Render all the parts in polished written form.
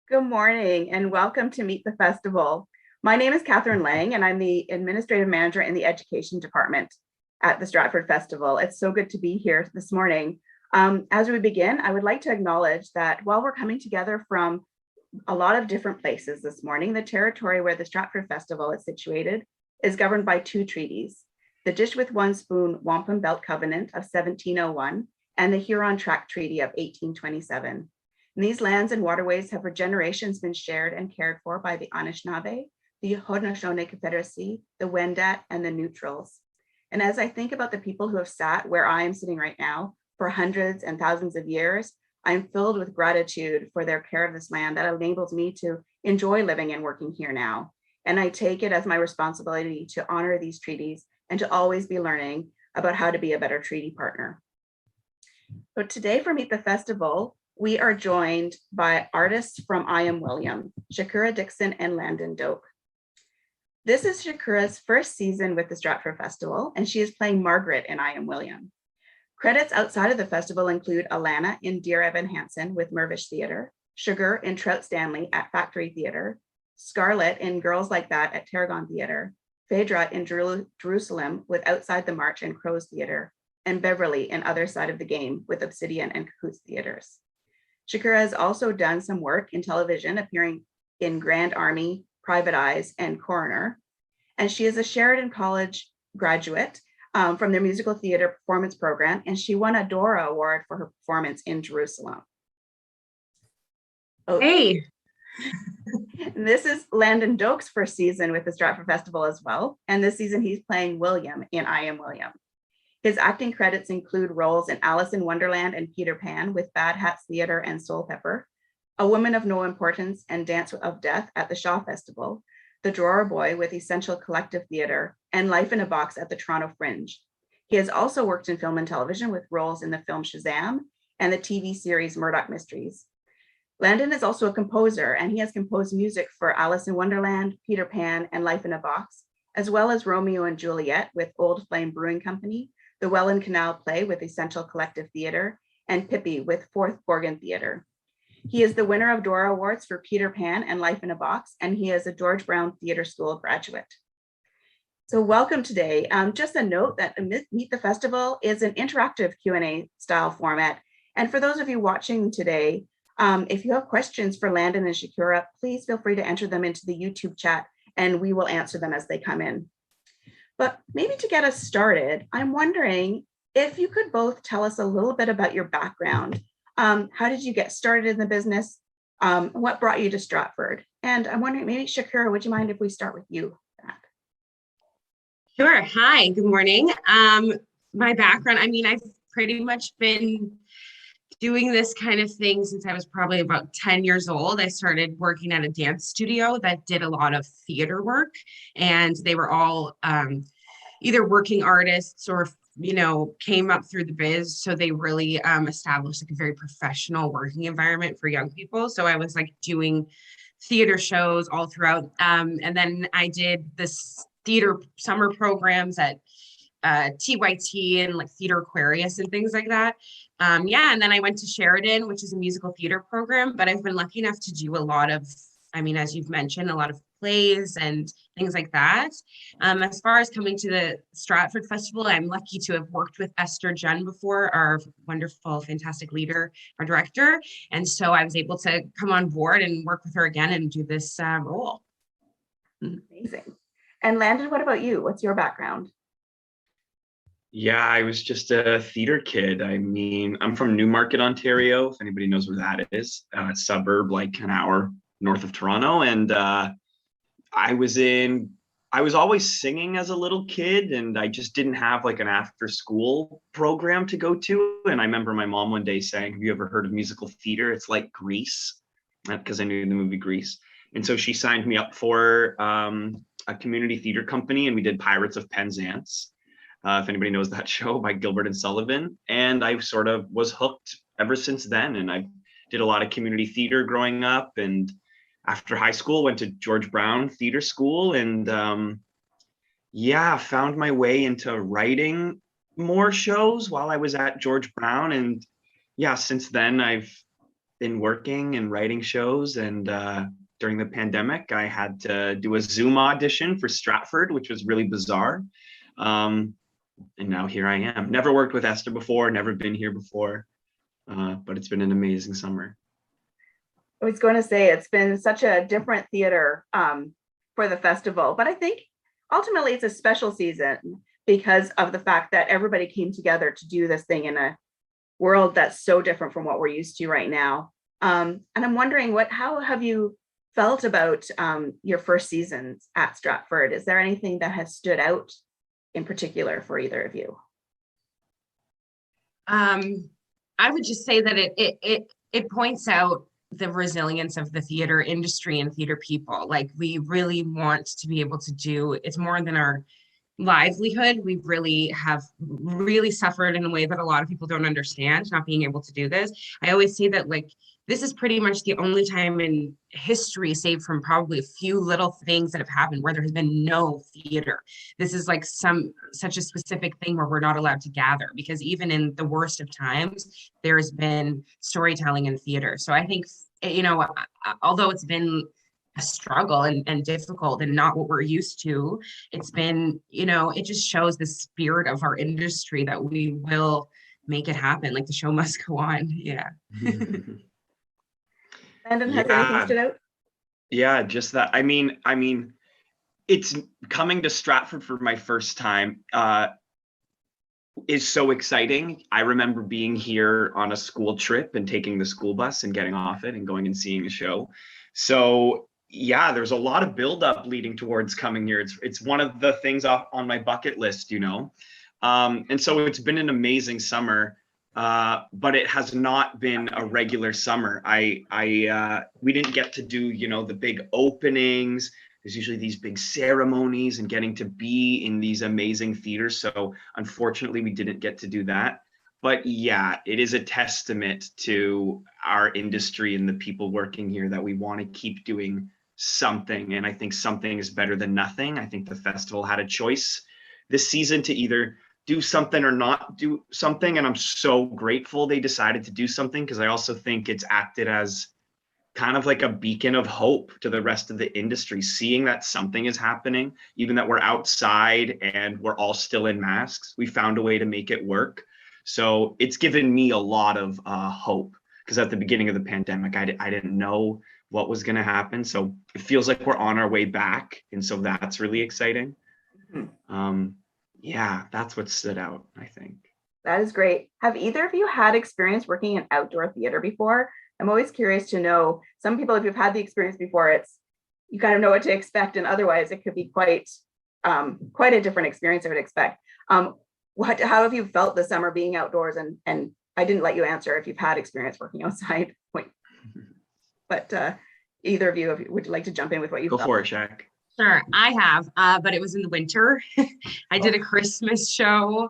Good morning and welcome to Meet the Festival. My name is Katherine Laing and I'm the Administrative Manager in the Education Department at the Stratford Festival. It's so good to be here this morning. As we begin, I would like to acknowledge that while we're coming together from a lot of different places this morning, the territory where the Stratford Festival is situated is governed by two treaties, the Dish with One Spoon Wampum Belt Covenant of 1701 and the Huron Tract Treaty of 1827. And these lands and waterways have for generations been shared and cared for by the Anishinaabe, the Haudenosaunee Confederacy, the Wendat, and the Neutrals. And as I think about the people who have sat where I am sitting right now for hundreds and thousands of years, I'm filled with gratitude for their care of this land that enables me to enjoy living and working here now. And I take it as my responsibility to honor these treaties and to always be learning about how to be a better treaty partner. So today for Meet the Festival, we are joined by artists from I Am William, Shakura Dickson and Landon Doak. This is Shakura's first season with the Stratford Festival, and she is playing Margaret in I Am William. Credits outside of the festival include Alana in Dear Evan Hansen with Mirvish Theatre, Sugar in Trout Stanley at Factory Theatre, Scarlett in Girls Like That at Tarragon Theatre, Phaedra in Jerusalem with Outside the March and Crows Theatre, and Beverly in Other Side of the Game with Obsidian and Cahoots Theatres. Shakura has also done some work in television, appearing in Grand Army, Private Eyes, and Coroner. And she is a Sheridan College graduate from their musical theater performance program, and she won a Dora Award for her performance in Jerusalem. Oh. Hey. And this is Landon Doak's first season with the Stratford Festival as well. And this season he's playing William in I Am William. His acting credits include roles in Alice in Wonderland and Peter Pan with Bad Hats Theatre and Soul Pepper, A Woman of No Importance and Dance of Death at the Shaw Festival, The Drawer Boy with Essential Collective Theatre, and Life in a Box at the Toronto Fringe. He has also worked in film and television with roles in the film Shazam and the TV series Murdoch Mysteries. Landon is also a composer, and he has composed music for Alice in Wonderland, Peter Pan, and Life in a Box, as well as Romeo and Juliet with Old Flame Brewing Company, the Welland Canal Play with Essential Collective Theatre, and Pippi with Fourth Gorgon Theatre. He is the winner of Dora Awards for Peter Pan and Life in a Box, and he is a George Brown Theatre School graduate. So welcome today. Just a note that Meet the Festival is an interactive Q&A style format. And for those of you watching today, if you have questions for Landon and Shakura, please feel free to enter them into the YouTube chat and we will answer them as they come in. But maybe to get us started, I'm wondering if you could both tell us a little bit about your background. How did you get started in the business? What brought you to Stratford? And I'm wondering, maybe Shakura, would you mind if we start with you? Sure. Hi, good morning. My background, I've pretty much been doing this kind of thing since I was probably about 10 years old. I started working at a dance studio that did a lot of theater work, and they were all either working artists or came up through the biz. So they really established like a very professional working environment for young people. So I was like doing theater shows all throughout. And then I did this theater summer programs at TYT and like Theater Aquarius and things like that. And then I went to Sheridan, which is a musical theater program, but I've been lucky enough to do a lot of, as you've mentioned, a lot of plays and things like that. As far as coming to the Stratford Festival, I'm lucky to have worked with Esther Junn before, our wonderful, fantastic leader, our director. And so I was able to come on board and work with her again and do this role. Amazing. And Landon, what about you? What's your background? Yeah, I was just a theater kid. I'm from Newmarket, Ontario, if anybody knows where that is. A suburb like an hour north of Toronto. And I was always singing as a little kid, and I just didn't have like an after school program to go to. And I remember my mom one day saying, "Have you ever heard of musical theater? It's like Grease," because I knew the movie Grease. And so she signed me up for a community theater company, and we did Pirates of Penzance. If anybody knows that show by Gilbert and Sullivan. And I sort of was hooked ever since then. And I did a lot of community theater growing up. And after high school, went to George Brown Theater School and found my way into writing more shows while I was at George Brown. And since then I've been working and writing shows, and during the pandemic, I had to do a Zoom audition for Stratford, which was really bizarre. And now here I am. Never worked with Esther before, never been here before, but it's been an amazing summer. I was going to say it's been such a different theater for the festival, but I think ultimately it's a special season because of the fact that everybody came together to do this thing in a world that's so different from what we're used to right now. And I'm wondering how have you felt about your first seasons at Stratford? Is there anything that has stood out in particular for either of you? I would just say that it points out the resilience of the theater industry and theater people. Like, we really want to be able to do, it's more than our livelihood. We really have suffered in a way that a lot of people don't understand, not being able to do this. I always say that, like, this is pretty much the only time in history, save from probably a few little things that have happened, where there has been no theater. This is like such a specific thing where we're not allowed to gather, because even in the worst of times, there's been storytelling in theater. So I think, although it's been a struggle and difficult and not what we're used to, it's been, it just shows the spirit of our industry that we will make it happen. Like, the show must go on. Yeah. Landon, has anything stood out? Yeah, just that. I mean, it's coming to Stratford for my first time is so exciting. I remember being here on a school trip and taking the school bus and getting off it and going and seeing a show. So yeah, there's a lot of buildup leading towards coming here. It's one of the things on my bucket list, and so it's been an amazing summer. But it has not been a regular summer. We didn't get to do, the big openings. There's usually these big ceremonies and getting to be in these amazing theaters. So unfortunately, we didn't get to do that. But yeah, it is a testament to our industry and the people working here that we want to keep doing something. And I think something is better than nothing. I think the festival had a choice this season to either do something or not do something. And I'm so grateful they decided to do something, because I also think it's acted as kind of like a beacon of hope to the rest of the industry, seeing that something is happening, even that we're outside and we're all still in masks. We found a way to make it work. So it's given me a lot of hope, because at the beginning of the pandemic, I didn't know what was going to happen. So it feels like we're on our way back. And so that's really exciting. Mm-hmm. Yeah, that's what stood out, I think. That is great. Have either of you had experience working in outdoor theater before? I'm always curious to know. Some people, if you've had the experience before, you kind of know what to expect, and otherwise it could be quite a different experience I would expect. How have you felt this summer being outdoors? And I didn't let you answer if you've had experience working outside. But either of you, would you like to jump in with what you Go felt? for it, Shaq. Sure, I have, but it was in the winter. I did a Christmas show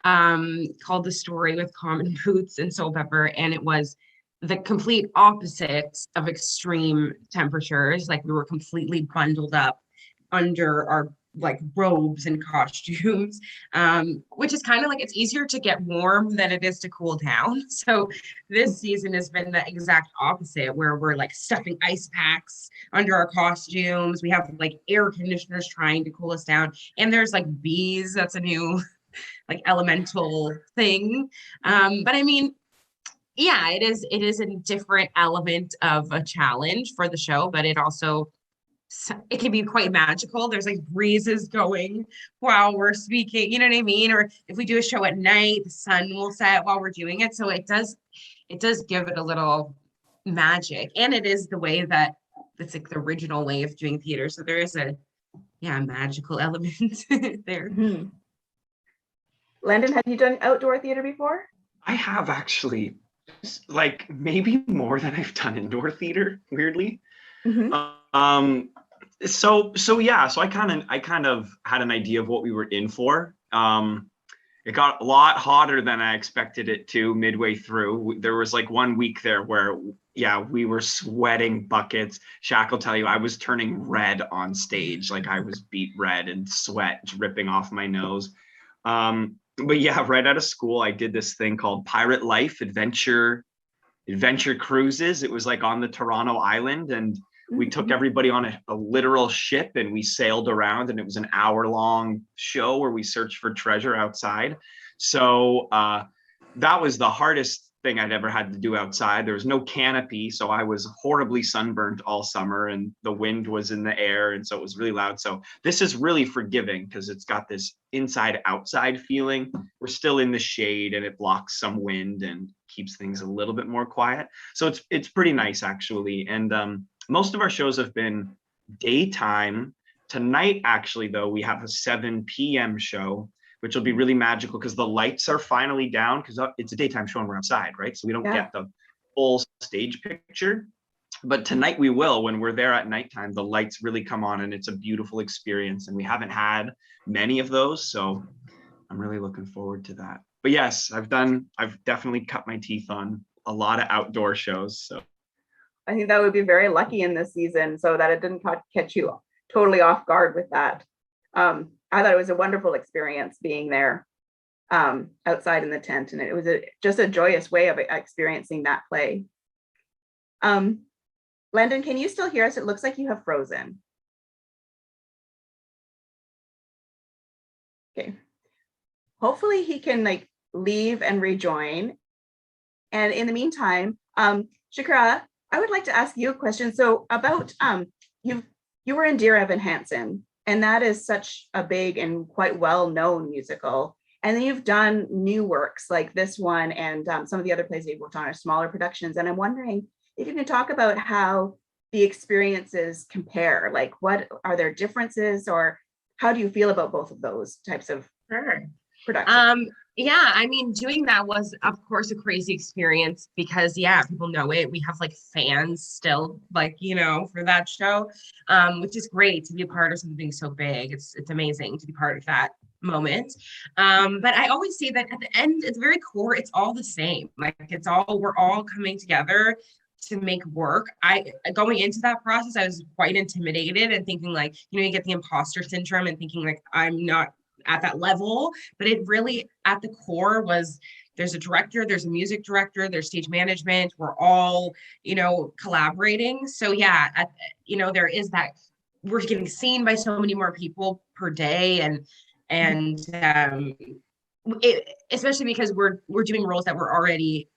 called The Story with Common Boots and Soul Pepper, and it was the complete opposite of extreme temperatures. Like, we were completely bundled up under our robes and costumes, which is kind of like, it's easier to get warm than it is to cool down. So this season has been the exact opposite, where we're stuffing ice packs under our costumes. We have air conditioners trying to cool us down, and there's bees. That's a new elemental thing. But I mean, yeah, it is a different element of a challenge for the show, but it can be quite magical. There's breezes going while we're speaking, you know what I mean? Or if we do a show at night, the sun will set while we're doing it. So it does give it a little magic. And it is the way that it's the original way of doing theater. So there is a magical element there. Mm-hmm. Landon, have you done outdoor theater before? I have, actually, maybe more than I've done indoor theater, weirdly. Mm-hmm. So I kind of had an idea of what we were in for. It got a lot hotter than I expected it to midway through. There was 1 week there where, we were sweating buckets. Shaq will tell you, I was turning red on stage. I was beet red and sweat dripping off my nose. But yeah, right out of school, I did this thing called Pirate Life Adventure adventure cruises. It was like on the Toronto island, and we took Mhm. everybody on a literal ship and we sailed around, and it was an hour-long show where we searched for treasure outside. So that was the hardest thing I'd ever had to do outside. There was no canopy, so I was horribly sunburnt all summer, and the wind was in the air, and so it was really loud. So this is really forgiving because it's got this inside-outside feeling. We're still in the shade, and it blocks some wind and keeps things a little bit more quiet. So it's pretty nice, actually. And most of our shows have been daytime. Tonight, actually, though, we have a 7 p.m. show, which will be really magical because the lights are finally down, because it's a daytime show and we're outside, right? So we don't get the full stage picture. But tonight we will. When we're there at nighttime, the lights really come on and it's a beautiful experience. And we haven't had many of those, so I'm really looking forward to that. But yes, I've definitely cut my teeth on a lot of outdoor shows. So I think that would be very lucky in this season, so that it didn't catch you totally off guard with that. I thought it was a wonderful experience being there outside in the tent, and it was just a joyous way of experiencing that play. Landon, can you still hear us? It looks like you have frozen. Okay. Hopefully he can like leave and rejoin. And in the meantime, Shakura, I would like to ask you a question. So about you were in Dear Evan Hansen, and that is such a big and quite well-known musical. And then you've done new works like this one, and some of the other plays that you've worked on are smaller productions. And I'm wondering if you can talk about how the experiences compare. Like, what are there differences, or how do you feel about both of those types of productions? Yeah, I mean, doing that was, of course, a crazy experience because, yeah, people know it. We have like fans still, like, you know, for that show, which is great to be a part of something so big. It's amazing to be part of that moment. But I always say that at the end, at the very core, it's all the same. Like we're all coming together to make work. Going into that process, I was quite intimidated and thinking like, you know, you get the imposter syndrome and thinking like, I'm not at that level, but it really at the core was there's a director, there's a music director, there's stage management, we're all, you know, collaborating. So yeah, you know, there is that we're getting seen by so many more people per day, and especially because we're doing roles that we're already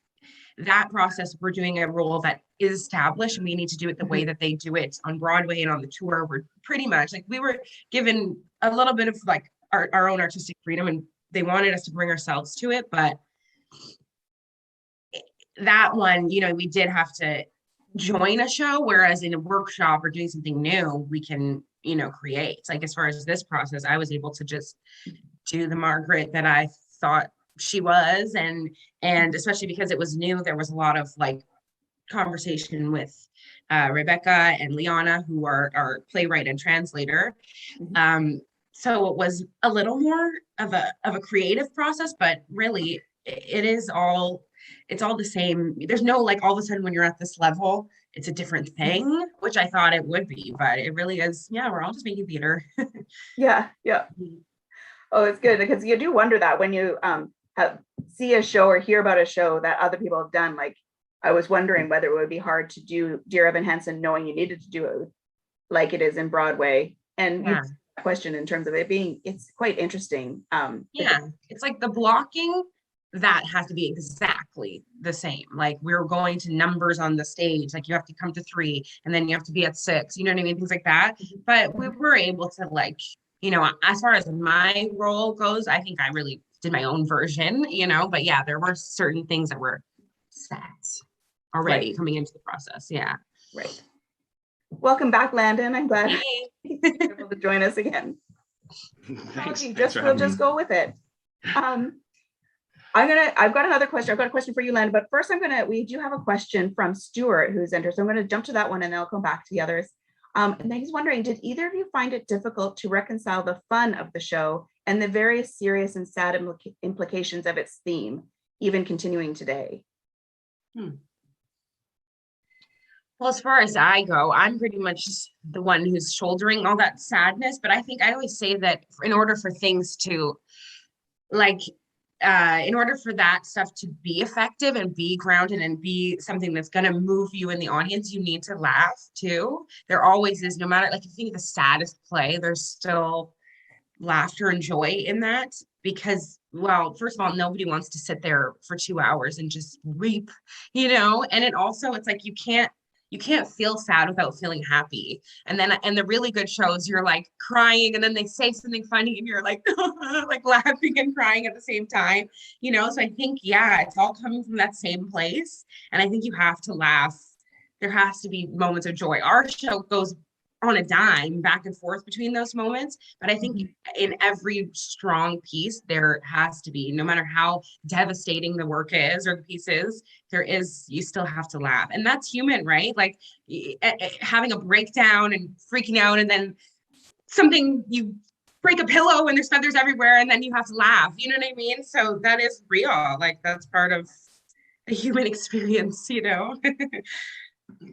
that process, we're doing a role that is established and we need to do it the way that they do it on Broadway and on the tour. We're pretty much like we were given a little bit of like our own artistic freedom, and they wanted us to bring ourselves to it. But that one, you know, we did have to join a show, whereas in a workshop or doing something new, we can, you know, create. Like as far as this process, I was able to just do the Margaret that I thought she was, and especially because it was new, there was a lot of like conversation with Rebecca and Liana, who are our playwright and translator. So it was a little more of a creative process, but really it's all the same. There's no like all of a sudden when you're at this level, it's a different thing, which I thought it would be, but it really is. Yeah, we're all just making theater. Yeah. Oh, it's good because you do wonder that when you see a show or hear about a show that other people have done. Like I was wondering whether it would be hard to do Dear Evan Hansen knowing you needed to do it like it is in Broadway. And you question in terms of it being, it's quite interesting. It's like the blocking that has to be exactly the same. Like we're going to numbers on the stage, like you have to come to 3 and then you have to be at 6, you know what I mean, things like that. But we were able to like, you know, as far as my role goes, I think I really did my own version, you know, but yeah, there were certain things that were set already coming into the process. Yeah. Right. Welcome back, Landon. I'm glad you're able to join us again. Thanks. We'll just go with it. I've got another question. I've got a question for you, Landon, but first we do have a question from Stuart who's entered. So I'm going to jump to that one and then I'll come back to the others. And he's wondering, did either of you find it difficult to reconcile the fun of the show and the various serious and sad implications of its theme, even continuing today? Well, as far as I go, I'm pretty much the one who's shouldering all that sadness. But I think I always say that in order for things to like in order for that stuff to be effective and be grounded and be something that's going to move you in the audience, you need to laugh too. There always is, no matter, like, if you think of the saddest play, there's still laughter and joy in that, because, well, first of all, nobody wants to sit there for 2 hours and just weep, and it also, it's like, you can't feel sad without feeling happy. And then, and the really good shows, you're like crying, and then they say something funny and you're like, like laughing and crying at the same time, So I think, yeah, it's all coming from that same place. And I think you have to laugh. There has to be moments of joy. Our show goes on a dime back and forth between those moments. But I think in every strong piece, there has to be, no matter how devastating the work is or the piece is, you still have to laugh. And that's human, right? Like having a breakdown and freaking out, and then you break a pillow and there's feathers everywhere, and then you have to laugh. You know what I mean? So that is real. Like, that's part of the human experience,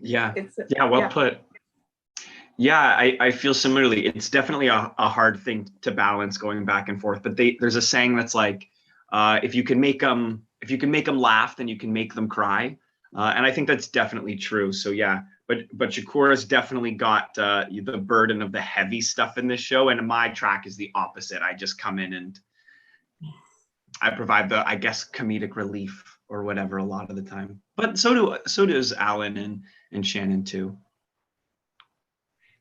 Yeah. Well put. Yeah, I feel similarly. It's definitely a hard thing to balance, going back and forth. But there's a saying that's like, if you can make them laugh, then you can make them cry. And I think that's definitely true. So yeah, but Shakura's definitely got the burden of the heavy stuff in this show, and my track is the opposite. I just come in and I provide the, I guess, comedic relief or whatever a lot of the time. But so does Alan and Shannon too.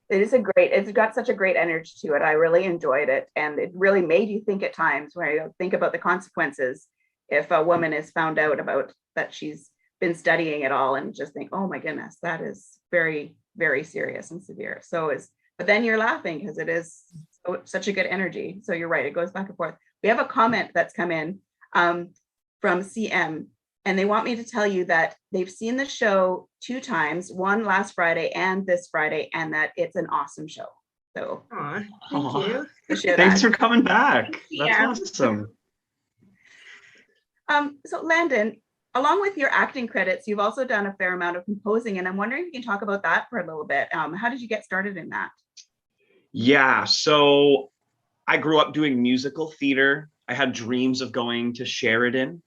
It's got such a great energy to it. I really enjoyed it. And it really made you think at times, where you think about the consequences if a woman is found out about that she's been studying it all, and just think, oh my goodness, that is very, very serious and severe. But then you're laughing because it is such a good energy. So you're right, it goes back and forth. We have a comment that's come in from CM, and they want me to tell you that they've seen the show 2 times, one last Friday and this Friday, and that it's an awesome show. So thank you. Thanks for coming back. That's awesome. So Landon, along with your acting credits, you've also done a fair amount of composing, and I'm wondering if you can talk about that for a little bit. How did you get started in that? Yeah, so I grew up doing musical theater. I had dreams of going to Sheridan.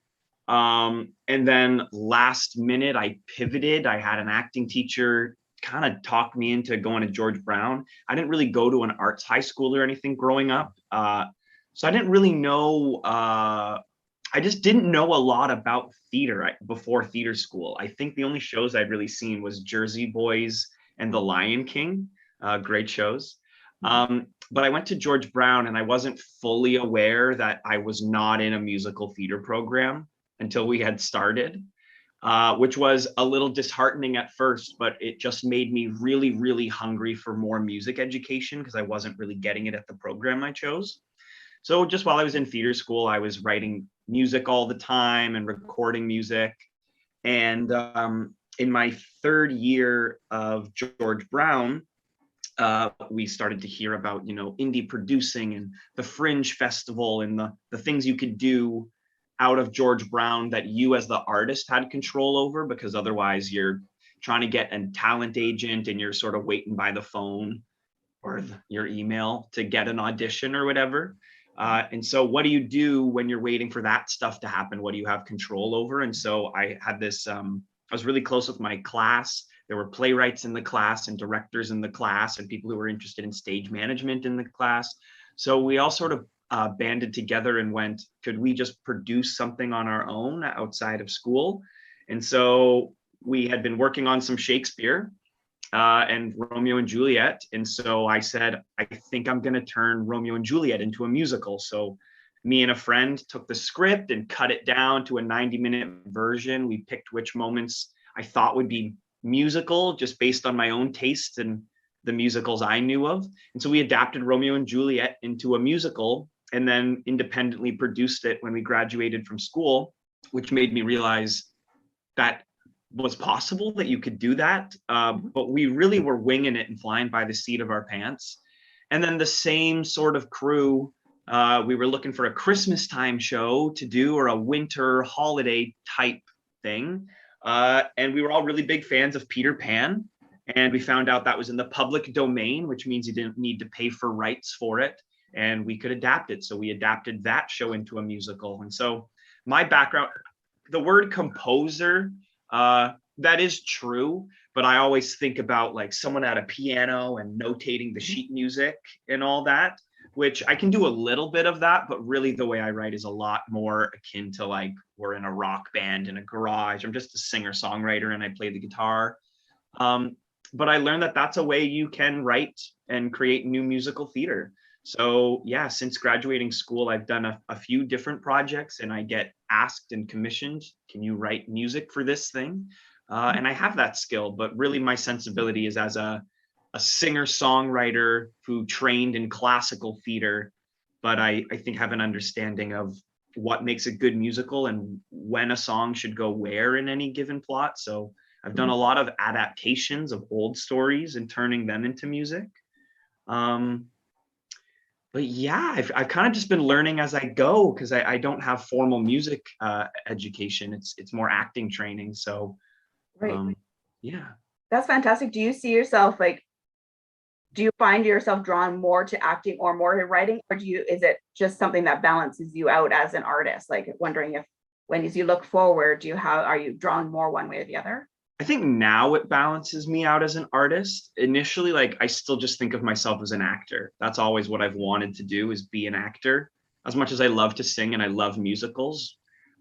And then last minute I pivoted. I had an acting teacher kind of talk me into going to George Brown. I didn't really go to an arts high school or anything growing up. So I didn't really know, I just didn't know a lot about theater before theater school. I think the only shows I'd really seen was Jersey Boys and The Lion King, great shows. But I went to George Brown, and I wasn't fully aware that I was not in a musical theater program until we had started, which was a little disheartening at first, but it just made me really, really hungry for more music education, because I wasn't really getting it at the program I chose. So just while I was in theater school, I was writing music all the time and recording music. And in my 3rd year of George Brown, we started to hear about, indie producing and the Fringe Festival and the things you could do out of George Brown that you as the artist had control over, because otherwise you're trying to get a talent agent and you're sort of waiting by the phone or your email to get an audition or whatever. And so what do you do when you're waiting for that stuff to happen? What do you have control over? And so I had this, I was really close with my class. There were playwrights in the class and directors in the class and people who were interested in stage management in the class. So we all sort of banded together and went, could we just produce something on our own outside of school? And so we had been working on some Shakespeare and Romeo and Juliet. And so I said, I think I'm going to turn Romeo and Juliet into a musical. So me and a friend took the script and cut it down to a 90-minute version. We picked which moments I thought would be musical, just based on my own tastes and the musicals I knew of. And so we adapted Romeo and Juliet into a musical, and then independently produced it when we graduated from school, which made me realize that was possible, that you could do that. But we really were winging it and flying by the seat of our pants. And then the same sort of crew, we were looking for a Christmas time show to do, or a winter holiday type thing. And we were all really big fans of Peter Pan. And we found out that was in the public domain, which means you didn't need to pay for rights for it. and we could adapt it. So we adapted that show into a musical. And so my background, the word composer, that is true, but I always think about like someone at a piano and notating the sheet music and all that, which I can do a little bit of that, but really the way I write is a lot more akin to like we're in a rock band in a garage. I'm just a singer-songwriter and I play the guitar. But I learned that that's a way you can write and create new musical theater. So yeah, since graduating school, I've done a few different projects and I get asked and commissioned, can you write music for this thing? And I have that skill, but really my sensibility is as a singer-songwriter who trained in classical theater, but I think have an understanding of what makes a good musical and when a song should go where in any given plot. So I've done a lot of adaptations of old stories and turning them into music. But yeah, I've kind of just been learning as I go because I don't have formal music education. It's more acting training. So Right. yeah. That's fantastic. Do you see yourself like, do you find yourself drawn more to acting or more to writing, or is it just something that balances you out as an artist? Like wondering if when as you look forward, are you drawn more one way or the other? I think now it balances me out as an artist. Initially, like I still just think of myself as an actor. That's always what I've wanted to do, is be an actor. As much as I love to sing and I love musicals,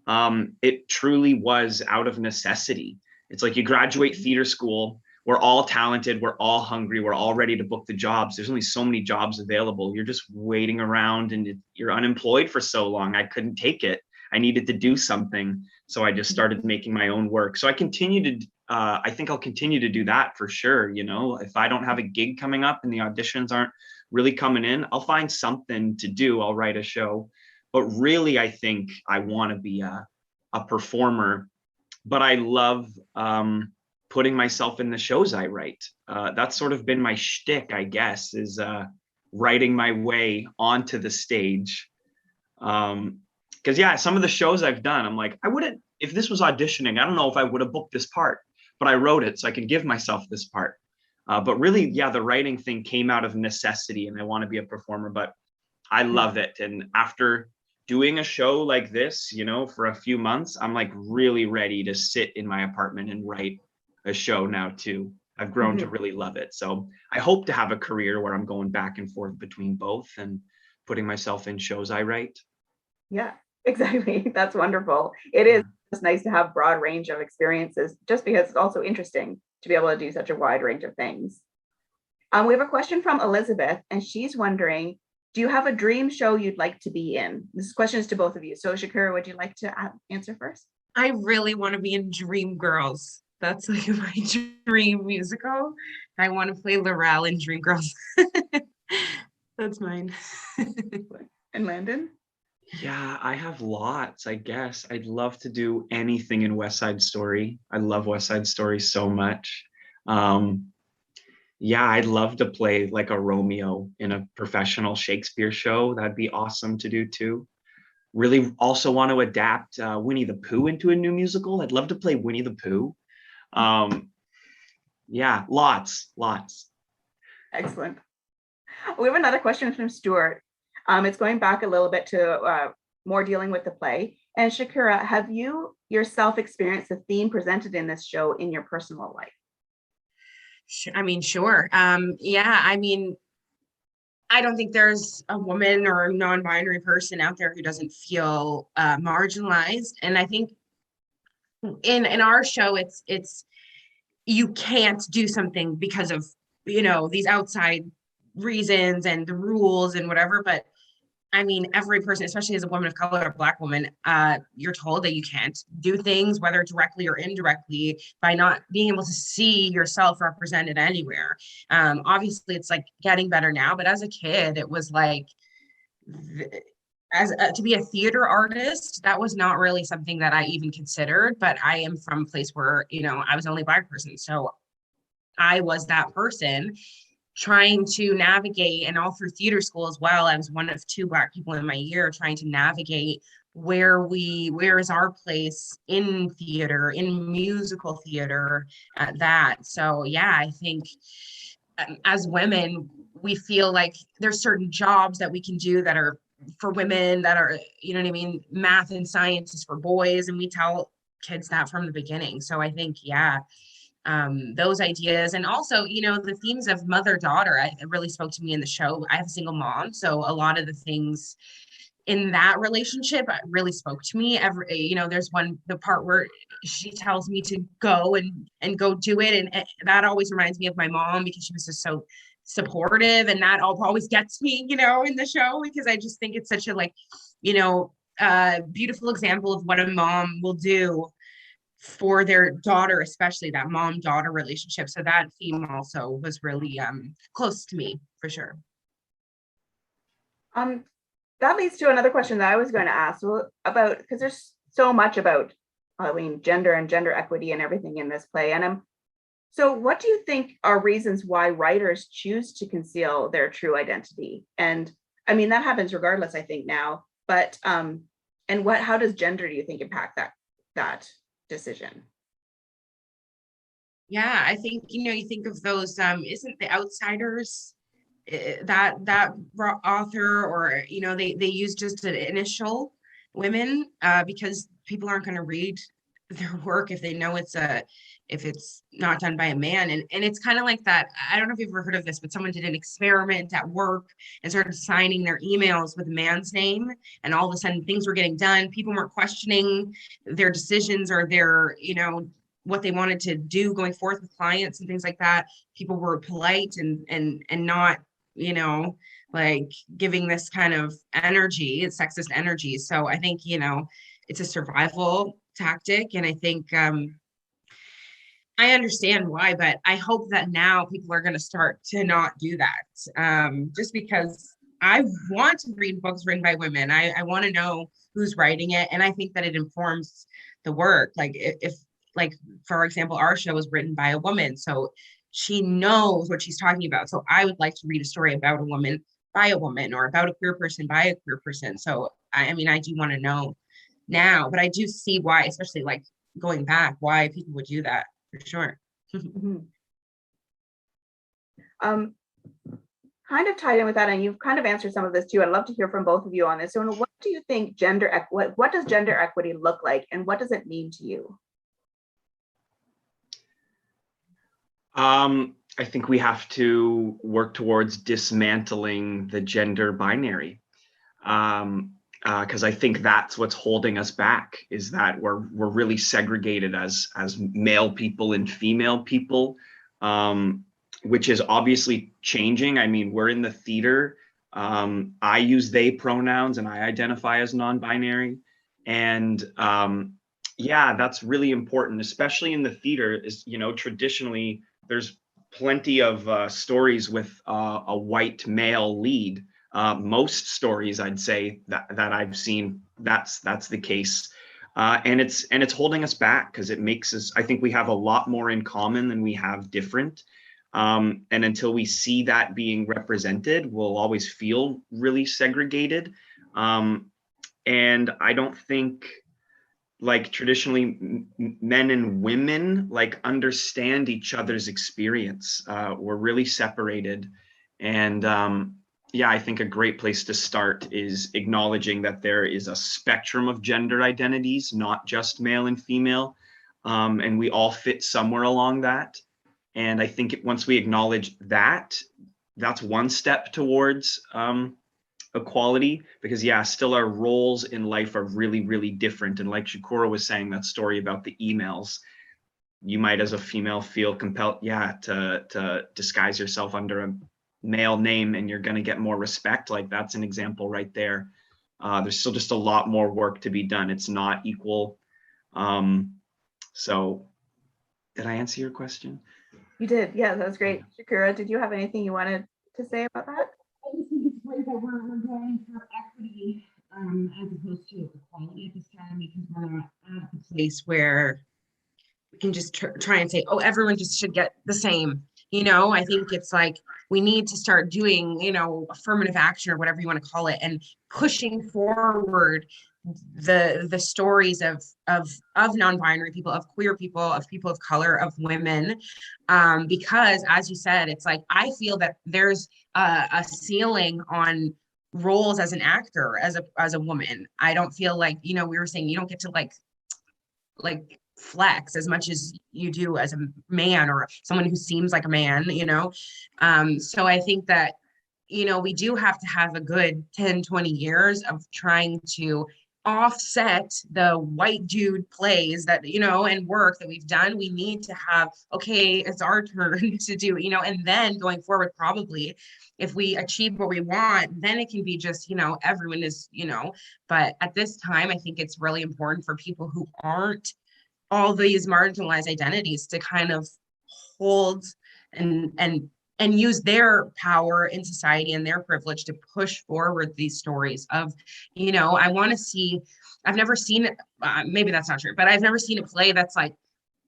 it truly was out of necessity. It's like you graduate theater school, we're all talented, we're all hungry, we're all ready to book the jobs. There's only so many jobs available. You're just waiting around and you're unemployed for so long. I couldn't take it. I needed to do something. So I just started making my own work. So I think I'll continue to do that for sure. You know, if I don't have a gig coming up and the auditions aren't really coming in, I'll find something to do. I'll write a show. But really, I think I want to be a performer. But I love putting myself in the shows I write. That's sort of been my shtick, I guess, is writing my way onto the stage. Because yeah, some of the shows I've done, I'm like, if this was auditioning, I don't know if I would have booked this part, but I wrote it so I can give myself this part. But really, yeah, the writing thing came out of necessity and I want to be a performer, but I love it. And after doing a show like this, you know, for a few months, I'm like really ready to sit in my apartment and write a show now too. I've grown to really love it. So I hope to have a career where I'm going back and forth between both and putting myself in shows I write. Yeah, exactly. That's wonderful. It is just nice to have broad range of experiences, just because it's also interesting to be able to do such a wide range of things. We have a question from Elizabeth, and she's wondering, do you have a dream show you'd like to be in? This question is to both of you. So Shakura, would you like to answer first? I really want to be in Dreamgirls. That's like my dream musical. I want to play Laurel in Dreamgirls. That's mine. And Landon? Yeah, I have lots, I guess. I'd love to do anything in West Side Story. I love West Side Story so much. Yeah, I'd love to play like a Romeo in a professional Shakespeare show. That'd be awesome to do too. Really also want to adapt Winnie the Pooh into a new musical. I'd love to play Winnie the Pooh. Yeah, lots. Excellent. We have another question from Stuart. It's going back a little bit to more dealing with the play. And Shakura, have you yourself experienced the theme presented in this show in your personal life? I mean, sure. Yeah, I mean, I don't think there's a woman or a non-binary person out there who doesn't feel marginalized. And I think in our show, it's you can't do something because of, you know, these outside reasons and the rules and whatever. But I mean, every person, especially as a woman of color, a Black woman, you're told that you can't do things, whether directly or indirectly, by not being able to see yourself represented anywhere. Obviously, it's like getting better now, but as a kid, it was like, to be a theater artist, that was not really something that I even considered. But I am from a place where, you know, I was the only Black person, so I was that person trying to navigate, and all through theater school as well. I was one of 2 Black people in my year trying to navigate where is our place in theater, in musical theater, at that. So yeah, I think as women, we feel like there's certain jobs that we can do that are for women, that are, you know what I mean, math and science is for boys, and we tell kids that from the beginning. So I think, yeah, those ideas, and also, you know, the themes of mother-daughter, it really spoke to me in the show. I have a single mom, so a lot of the things in that relationship really spoke to me. You know, there's the part where she tells me to go and go do it, and that always reminds me of my mom, because she was just so supportive, and that always gets me, you know, in the show, because I just think it's such a, like, you know, beautiful example of what a mom will do for their daughter, especially that mom-daughter relationship. So that theme also was really close to me, for sure. That leads to another question that I was going to ask about, because there's so much about, I mean, gender and gender equity and everything in this play. And so what do you think are reasons why writers choose to conceal their true identity? And I mean, that happens regardless, I think, now, but and how does gender, do you think, impact that decision? Yeah, I think, you know, you think of those, isn't The Outsiders, that author, or, you know, they use just an initial women, because people aren't going to read their work if they know if it's not done by a man. And it's kind of like that. I don't know if you've ever heard of this, but someone did an experiment at work and started signing their emails with a man's name, and all of a sudden things were getting done. People weren't questioning their decisions or their, you know, what they wanted to do going forth with clients and things like that. People were polite and not, you know, like giving this kind of energy, it's sexist energy. So I think, you know, it's a survival tactic. And I think I understand why, but I hope that now people are going to start to not do that. Just because I want to read books written by women. I want to know who's writing it. And I think that it informs the work. Like if like, for example, our show was written by a woman, so she knows what she's talking about. So I would like to read a story about a woman by a woman, or about a queer person by a queer person. So I mean, I do want to know now, but I do see why, especially like going back, why people would do that, for sure. Mm-hmm. Kind of tied in with that, and you've kind of answered some of this too. I'd love to hear from both of you on this. So what do you think what does gender equity look like, and what does it mean to you? I think we have to work towards dismantling the gender binary, because I think that's what's holding us back, is that we're really segregated as male people and female people, which is obviously changing. I mean, we're in the theater. I use they pronouns and I identify as non-binary, and yeah, that's really important, especially in the theater. Is, you know, traditionally there's plenty of stories with a white male lead. Most stories, I'd say, that I've seen, that's the case, and it's holding us back, because it makes us, I think we have a lot more in common than we have different, and until we see that being represented, we'll always feel really segregated, and I don't think, like, traditionally men and women like understand each other's experience. We're really separated, and yeah, I think a great place to start is acknowledging that there is a spectrum of gender identities, not just male and female, and we all fit somewhere along that. And I think once we acknowledge that, that's one step towards equality, because yeah, still our roles in life are really, really different. And like Shakura was saying, that story about the emails, you might as a female feel compelled, yeah, to disguise yourself under a male name, and you're going to get more respect. Like, that's an example right there. There's still just a lot more work to be done. It's not equal. So did I answer your question? You did. Yeah, that was great. Shakura, did you have anything you wanted to say about that? I just think it's great that we're going for equity, as opposed to equality at this time, because we're not at the place where we can just try and say, oh, everyone just should get the same. You know, I think it's like we need to start doing, you know, affirmative action or whatever you want to call it, and pushing forward the stories of non-binary people, of queer people, of people of color, of women, because as you said, it's like I feel that there's a ceiling on roles as an actor, as a woman. I don't feel like, you know, we were saying you don't get to like flex as much as you do as a man or someone who seems like a man, you know. So I think that, you know, we do have to have a good 10-20 years of trying to offset the white dude plays that, you know, and work that we've done. We need to have, okay, it's our turn to do, you know, and then going forward, probably if we achieve what we want, then it can be just, you know, everyone is, you know. But at this time, I think it's really important for people who aren't all these marginalized identities to kind of hold and use their power in society and their privilege to push forward these stories of, you know, I want to see, I've never seen it, maybe that's not true, but I've never seen a play that's like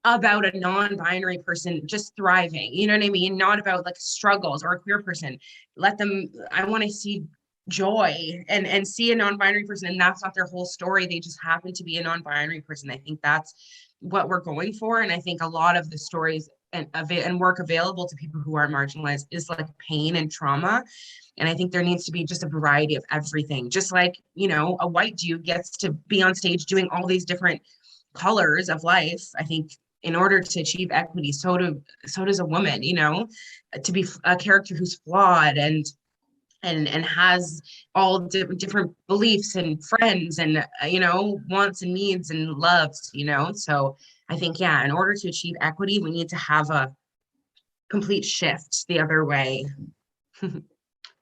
about a non-binary person just thriving, you know what I mean? Not about like struggles, or a queer person. Let them, I want to see joy and see a non-binary person, and that's not their whole story. They just happen to be a non-binary person. I think that's what we're going for. And I think a lot of the stories and work available to people who are marginalized is like pain and trauma. And I think there needs to be just a variety of everything. Just like, you know, a white dude gets to be on stage doing all these different colors of life. I think in order to achieve equity, so does a woman, you know, to be a character who's flawed and has all different beliefs and friends and, you know, wants and needs and loves, you know. So I think, yeah, in order to achieve equity, we need to have a complete shift the other way.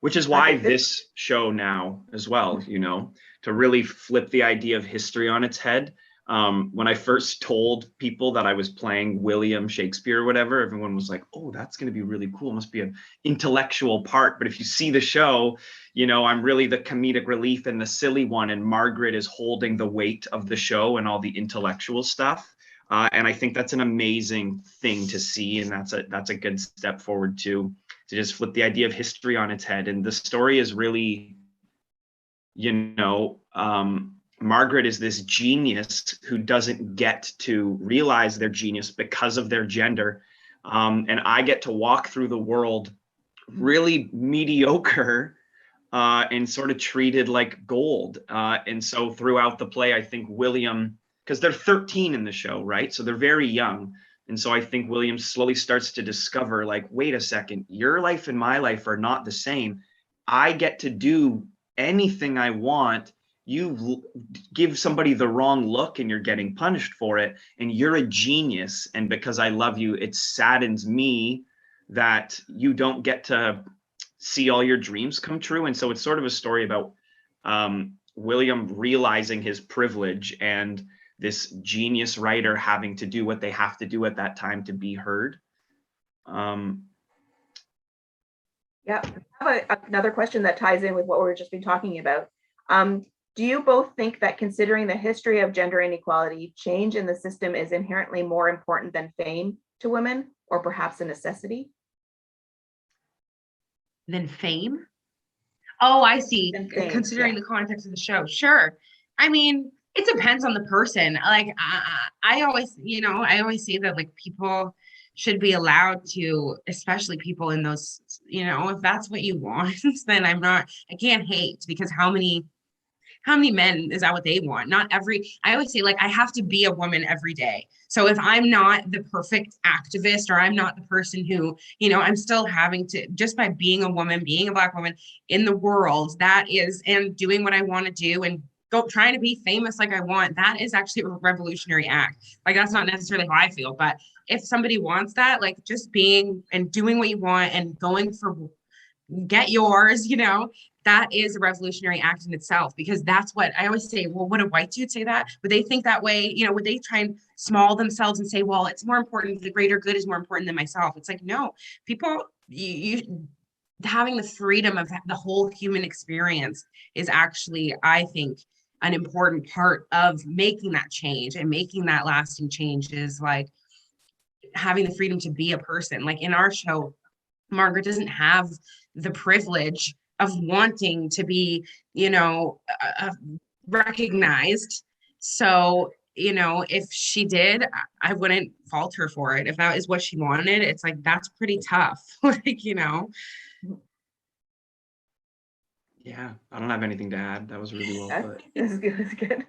Which is why this show now as well, you know, to really flip the idea of history on its head. When I first told people that I was playing William Shakespeare or whatever, everyone was like, oh, that's going to be really cool. It must be an intellectual part. But if you see the show, you know, I'm really the comedic relief and the silly one. And Margaret is holding the weight of the show and all the intellectual stuff. And I think that's an amazing thing to see. And that's a good step forward too, to just flip the idea of history on its head. And the story is really, you know, Margaret is this genius who doesn't get to realize their genius because of their gender. And I get to walk through the world really mediocre and sort of treated like gold. And so throughout the play, I think William, because they're 13 in the show, right? So they're very young. And so I think William slowly starts to discover, like, wait a second, your life and my life are not the same. I get to do anything I want. You give somebody the wrong look and you're getting punished for it. And you're a genius. And because I love you, it saddens me that you don't get to see all your dreams come true. And so it's sort of a story about William realizing his privilege and this genius writer having to do what they have to do at that time to be heard. Yeah, I have another question that ties in with what we've just been talking about. Do you both think that considering the history of gender inequality, change in the system is inherently more important than fame to women, or perhaps a necessity? Than fame? Oh, I see. Fame, considering the context of the show. Sure. I mean, it depends on the person. Like I always, you know, I always say that like people should be allowed to, especially people in those, you know, if that's what you want, then I can't hate, because how many men, is that what they want? Not every, I always say, like, I have to be a woman every day. So if I'm not the perfect activist, or I'm not the person who, you know, I'm still having to, just by being a woman, being a Black woman in the world, that is, and doing what I want to do and trying to be famous like I want, that is actually a revolutionary act. Like, that's not necessarily how I feel, but if somebody wants that, like just being and doing what you want and going for get yours, you know, that is a revolutionary act in itself, because that's what I always say. Well, would a white dude say that? Would they think that way? You know, would they try and small themselves and say, well, it's more important, the greater good is more important than myself? It's like, no, people, you having the freedom of the whole human experience is actually, I think, an important part of making that change and making that lasting change, is like having the freedom to be a person. Like in our show, Margaret doesn't have the privilege of wanting to be, you know, recognized. So, you know, if she did, I wouldn't fault her for it. If that is what she wanted, it's like, that's pretty tough. Like, you know. Yeah, I don't have anything to add. That was really well put. This is good. This is good.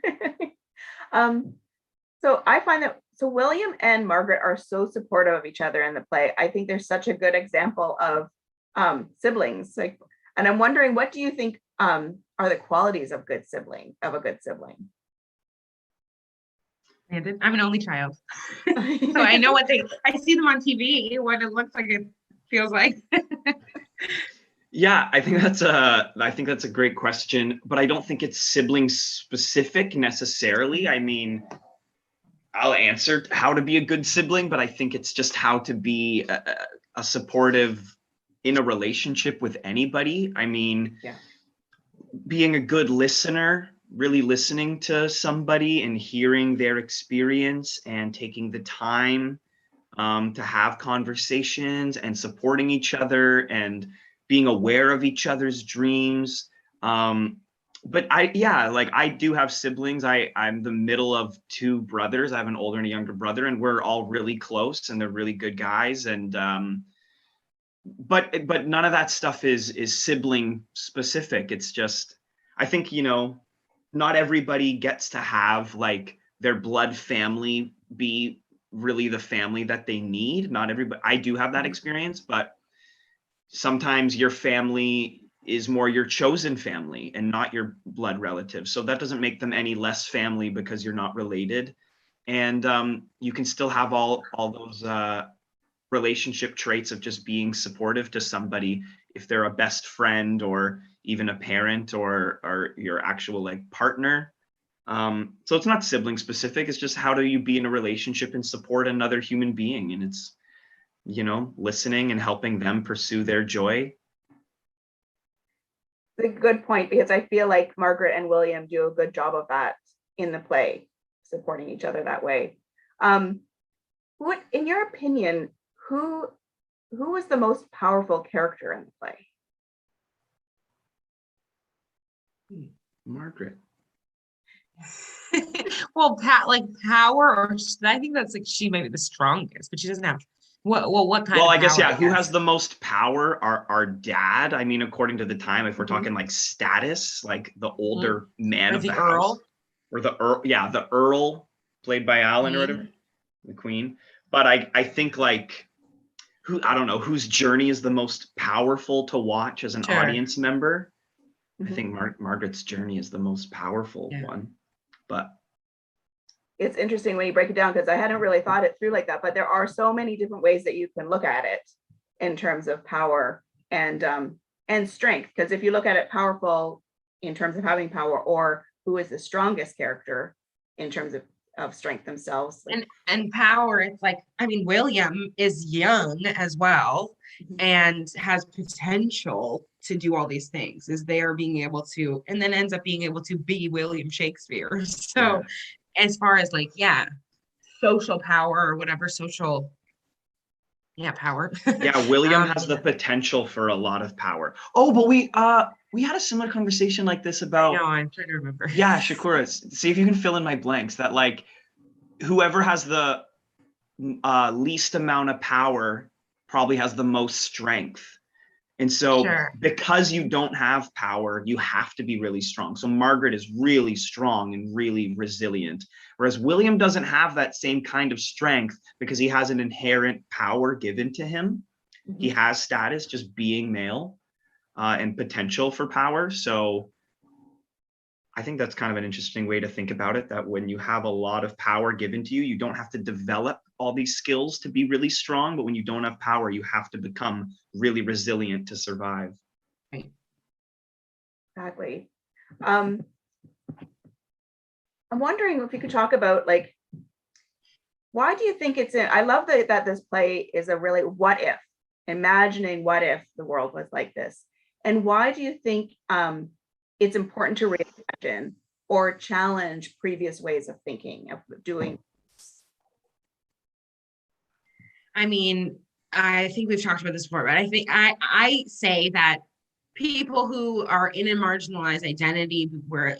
So I find that William and Margaret are so supportive of each other in the play. I think they're such a good example of siblings. Like, and I'm wondering, what do you think are the qualities of a good sibling? Landon, I'm an only child, so I know I see them on TV, what it looks like, it feels like. Yeah, I think that's a great question, but I don't think it's sibling specific necessarily. I mean, I'll answer how to be a good sibling, but I think it's just how to be a supportive in a relationship with anybody. I mean, yeah. Being a good listener, really listening to somebody and hearing their experience and taking the time to have conversations and supporting each other and being aware of each other's dreams. But I do have siblings. I'm the middle of two brothers. I have an older and a younger brother, and we're all really close and they're really good guys. And but none of that stuff is sibling specific. It's just, I think, you know, not everybody gets to have like their blood family be really the family that they need. Not everybody. I do have that experience, but sometimes your family is more your chosen family and not your blood relatives. So that doesn't make them any less family because you're not related. And you can still have all those relationship traits of just being supportive to somebody if they're a best friend or even a parent or your actual like partner. So it's not sibling specific. It's just how do you be in a relationship and support another human being? And it's, you know, listening and helping them pursue their joy. It's a good point, because I feel like Margaret and William do a good job of that in the play, supporting each other that way. What, in your opinion, who was the most powerful character in the play? Margaret. Well, like power, or I think that's like she might be the strongest, but she doesn't have what kind of I guess, power, yeah, who has the most power? Our dad. I mean, according to the time, if we're talking like status, like the older man or of the the Earl, house, or the Earl, yeah, the Earl played by Alan or whatever, the Queen. But I think like I don't know whose journey is the most powerful to watch as an audience member. I think Margaret's journey is the most powerful one. But it's interesting when you break it down, because I hadn't really thought it through like that, but there are so many different ways that you can look at it in terms of power and strength. Because if you look at it powerful in terms of having power, or who is the strongest character in terms of strength themselves. And power, it's like, I mean, William is young as well and has potential to do all these things, is there being able to, and then ends up being able to be William Shakespeare. So as far as like, social power or whatever, social power. William has the potential for a lot of power. Oh, but we had a similar conversation like this about, no, I'm trying to remember. Yeah, Shakura, see if you can fill in my blanks, that like whoever has the least amount of power probably has the most strength. And so because you don't have power, you have to be really strong. So Margaret is really strong and really resilient, whereas William doesn't have that same kind of strength because he has an inherent power given to him. He has status, just being male, and potential for power. So I think that's kind of an interesting way to think about it, that when you have a lot of power given to you, you don't have to develop all these skills to be really strong, but when you don't have power, you have to become really resilient to survive. Right. Exactly. I'm wondering if you could talk about, like, why do you think I love that this play is a really what if, imagining what if the world was like this. And why do you think it's important to reimagine or challenge previous ways of thinking, of doing? I mean, I think we've talked about this before, but I think I say that people who are in a marginalized identity, where,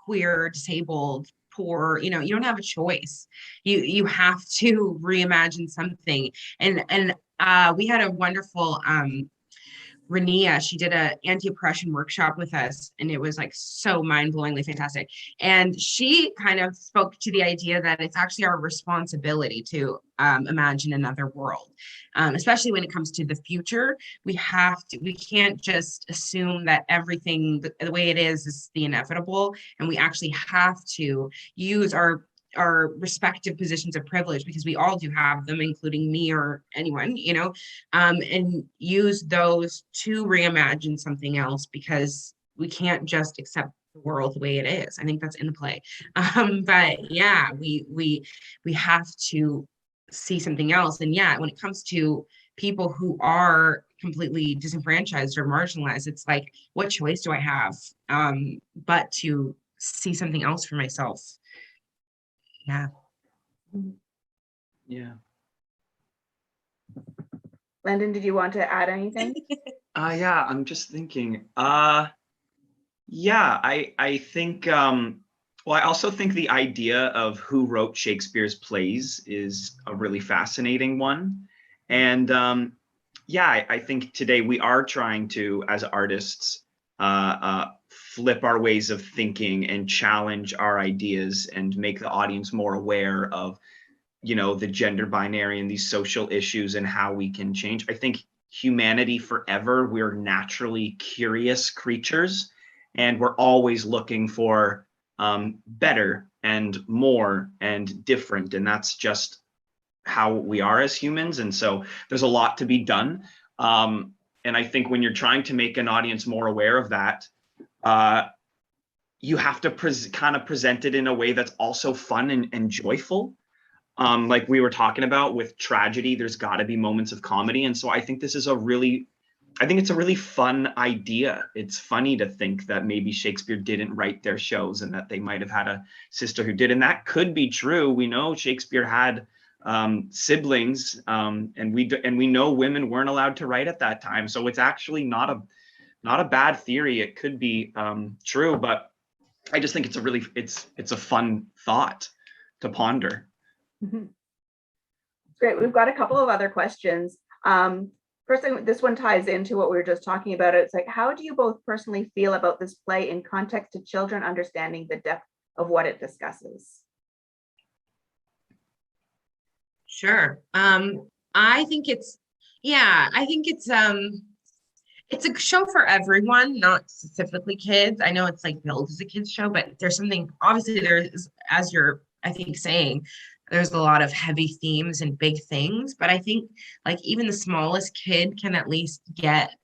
queer, disabled, poor, you don't have a choice. You have to reimagine something. And we had a wonderful Rania, she did a anti-oppression workshop with us, and it was like so mind-blowingly fantastic. And she kind of spoke to the idea that it's actually our responsibility to imagine another world, especially when it comes to the future. We can't just assume that everything the way it is the inevitable, and we actually have to use our respective positions of privilege, because we all do have them, including me or anyone, and use those to reimagine something else, because we can't just accept the world the way it is. I think that's in the play. But yeah, we have to see something else. And yeah, when it comes to people who are completely disenfranchised or marginalized, it's like, what choice do I have but to see something else for myself? Yeah. Yeah. Landon, did you want to add anything? Yeah, I'm just thinking. Yeah, I think well, I also think the idea of who wrote Shakespeare's plays is a really fascinating one. And yeah, I think today we are trying to, as artists, flip our ways of thinking and challenge our ideas and make the audience more aware of, the gender binary and these social issues and how we can change. I think humanity forever, we're naturally curious creatures, and we're always looking for better and more and different. And that's just how we are as humans. And so there's a lot to be done. And I think when you're trying to make an audience more aware of that, you have to kind of present it in a way that's also fun and joyful. Like we were talking about with tragedy, there's got to be moments of comedy. And so I think it's a really fun idea. It's funny to think that maybe Shakespeare didn't write their shows and that they might have had a sister who did. And that could be true. We know Shakespeare had siblings, and we know women weren't allowed to write at that time. So it's actually not a bad theory. It could be true, but I just think it's a fun thought to ponder. Mm-hmm. Great. We've got a couple of other questions. First thing, this one ties into what we were just talking about. It's like, how do you both personally feel about this play in context to children understanding the depth of what it discusses? Sure. I think it's a show for everyone, not specifically kids. I know it's like billed as a kids show, but there's something, obviously there is, as you're, I think, saying, there's a lot of heavy themes and big things, but I think like even the smallest kid can at least get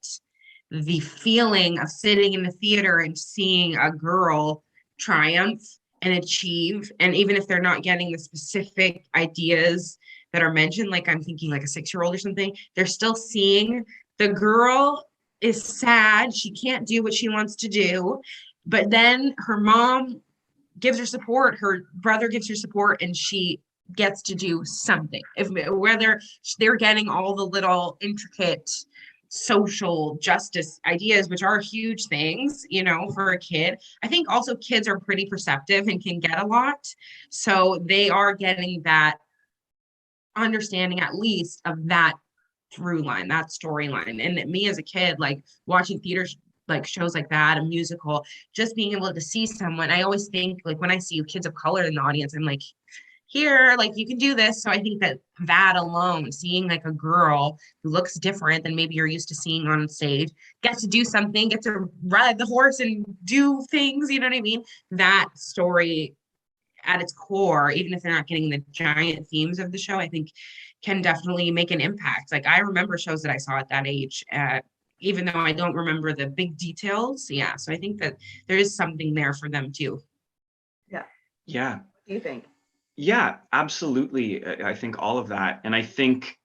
the feeling of sitting in the theater and seeing a girl triumph and achieve. And even if they're not getting the specific ideas that are mentioned, like I'm thinking like a 6-year-old or something, they're still seeing the girl is sad. She can't do what she wants to do, but then her mom gives her support, her brother gives her support, and she gets to do something. Whether they're getting all the little intricate social justice ideas, which are huge things, for a kid. I think also kids are pretty perceptive and can get a lot. So they are getting that understanding at least of that through line, that storyline. And me as a kid, like watching theater like shows like that, a musical, just being able to see someone, I always think like when I see kids of color in the audience, I'm like, here, like you can do this. So I think that alone, seeing like a girl who looks different than maybe you're used to seeing on stage, gets to do something, gets to ride the horse and do things, you know what I mean? That story at its core, even if they're not getting the giant themes of the show, I think can definitely make an impact. Like I remember shows that I saw at that age, even though I don't remember the big details. Yeah. So I think that there is something there for them too. Yeah. Yeah. What do you think? Yeah, absolutely. I think all of that. And I think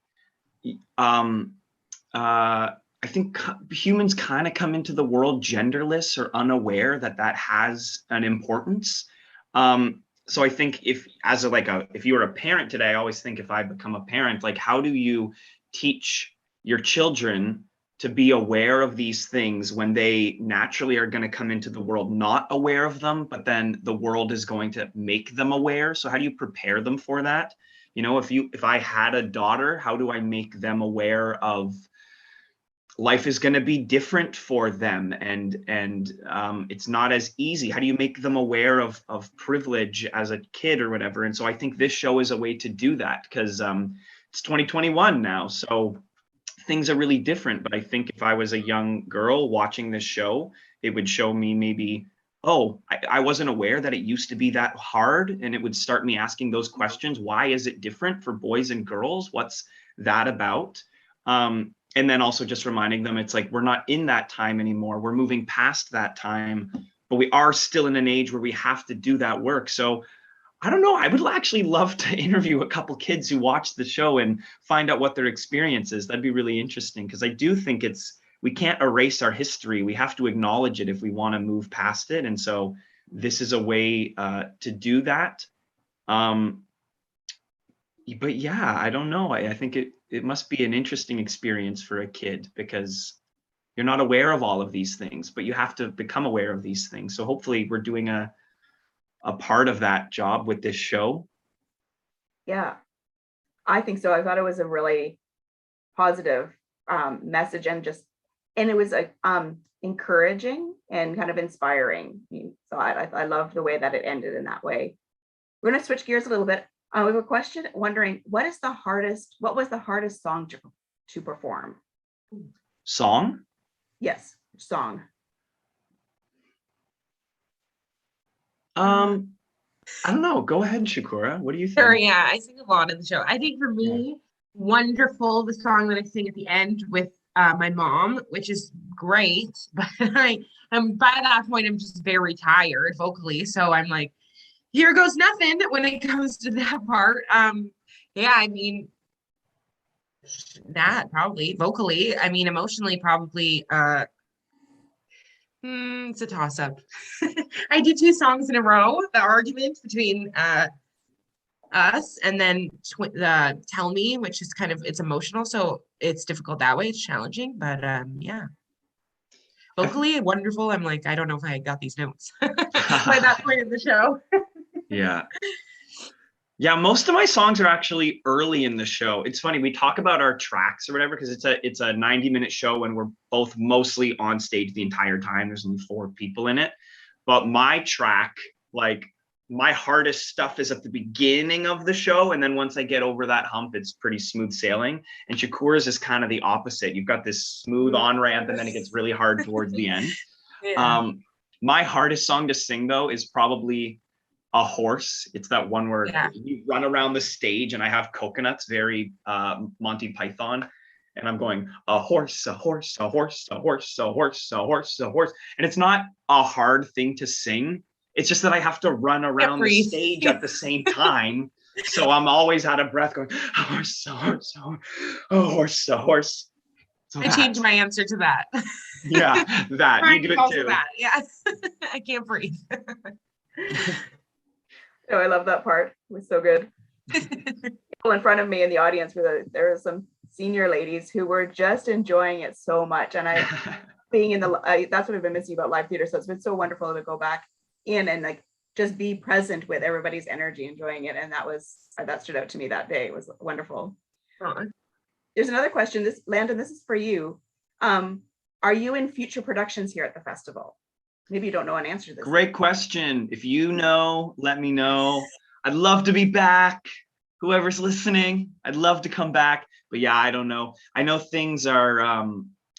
humans kind of come into the world genderless or unaware that has an importance. So I think if you were a parent today, I always think if I become a parent, like how do you teach your children to be aware of these things when they naturally are going to come into the world not aware of them, but then the world is going to make them aware. So how do you prepare them for that? You know, if I had a daughter, how do I make them aware of life is going to be different for them, and it's not as easy? How do you make them aware of privilege as a kid or whatever? And so I think this show is a way to do that, because it's 2021 now, so things are really different. But I think if I was a young girl watching this show, it would show me maybe, oh, I wasn't aware that it used to be that hard, and it would start me asking those questions. Why is it different for boys and girls? What's that about? And then also just reminding them, it's like, we're not in that time anymore. We're moving past that time, but we are still in an age where we have to do that work. So I don't know, I would actually love to interview a couple kids who watch the show and find out what their experience is. That'd be really interesting, because I do think we can't erase our history. We have to acknowledge it if we want to move past it. And so this is a way to do that. But yeah, I don't know. I think it must be an interesting experience for a kid, because you're not aware of all of these things, but you have to become aware of these things. So hopefully we're doing a part of that job with this show. Yeah, I think so. I thought it was a really positive message, and it was encouraging and kind of inspiring. So I loved the way that it ended in that way. We're going to switch gears a little bit. We have a question wondering, what was the hardest song to perform? Song? Yes, song. I don't know. Go ahead, Shakura. What do you think? Sure, yeah, I sing a lot in the show. I think for me, Wonderful, the song that I sing at the end with my mom, which is great, but I'm by that point, I'm just very tired vocally. So I'm like, here goes nothing when it comes to that part. Yeah, I mean, that probably vocally. I mean, emotionally, probably. It's a toss-up. I did 2 songs in a row. The argument between us, and then the Tell Me, which is kind of, it's emotional, so it's difficult that way. It's challenging, but yeah. Vocally, Wonderful. I'm like, I don't know if I got these notes by that point of the show. Yeah, most of my songs are actually early in the show. It's funny, we talk about our tracks or whatever, because it's a 90-minute show and we're both mostly on stage the entire time. There's only 4 people in it. But my track, like my hardest stuff is at the beginning of the show, and then once I get over that hump, it's pretty smooth sailing. And Shakura's is kind of the opposite. You've got this smooth on-ramp, and then it gets really hard towards the end. Yeah. My hardest song to sing, though, is probably A Horse. It's that one where you run around the stage and I have coconuts, very Monty Python, and I'm going, a horse, a horse, a horse, a horse, a horse, a horse, a horse. And it's not a hard thing to sing. It's just that I have to run around the stage at the same time. So I'm always out of breath going, a horse, a horse, a horse, a horse, a horse. So I changed my answer to that. Yeah, that. You do it too. That. Yes. I can't breathe. Oh, I love that part. It was so good. People in front of me in the audience, there were some senior ladies who were just enjoying it so much. And being in that's what I've been missing about live theater. So it's been so wonderful to go back in and like just be present with everybody's energy, enjoying it. And that stood out to me that day. It was wonderful. There's another question. Landon, this is for you. Are you in future productions here at the festival? Maybe you don't know an answer to this. Great question. If you know, let me know. I'd love to be back. Whoever's listening, I'd love to come back. But yeah, I don't know. I know things are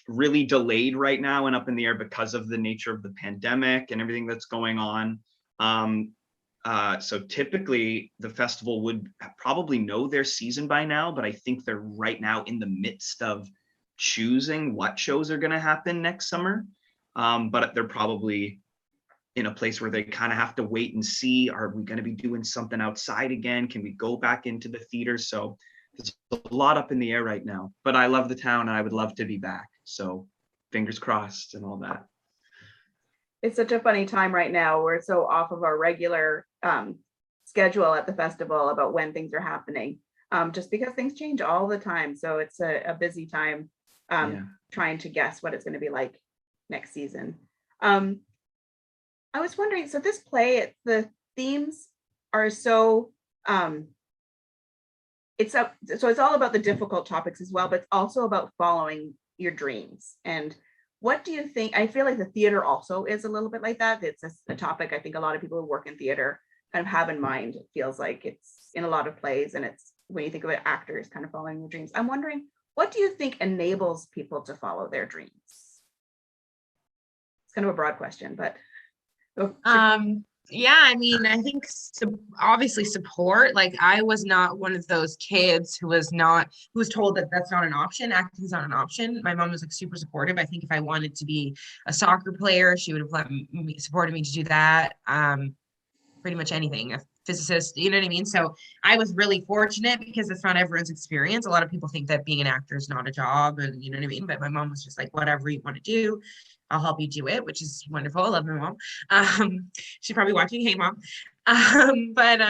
really delayed right now and up in the air because of the nature of the pandemic and everything that's going on. So typically the festival would probably know their season by now, but I think they're right now in the midst of choosing what shows are going to happen next summer. But they're probably in a place where they kind of have to wait and see, are we going to be doing something outside again? Can we go back into the theater? So there's a lot up in the air right now, but I love the town and I would love to be back. So fingers crossed and all that. It's such a funny time right now. We're so off of our regular schedule at the festival about when things are happening, just because things change all the time. So it's a busy time trying to guess what it's going to be like next season. I was wondering, so this play, the themes are so it's all about the difficult topics as well, but it's also about following your dreams. And what do you think? I feel like the theater also is a little bit like that. It's a topic I think a lot of people who work in theater kind of have in mind. It feels like it's in a lot of plays, and it's when you think of it, actors kind of following their dreams. I'm wondering, what do you think enables people to follow their dreams? It's kind of a broad question, but yeah, I mean, I think obviously support. Like, I was not one of those kids who was told that that's not an option. Acting is not an option. My mom was like super supportive. I think if I wanted to be a soccer player, she would have supported me to do that. Pretty much anything, a physicist, you know what I mean? So I was really fortunate because it's not everyone's experience. A lot of people think that being an actor is not a job, and you know what I mean? But my mom was just like, whatever you want to do, I'll help you do it, which is wonderful. I love my mom. She's probably watching. Hey, mom. But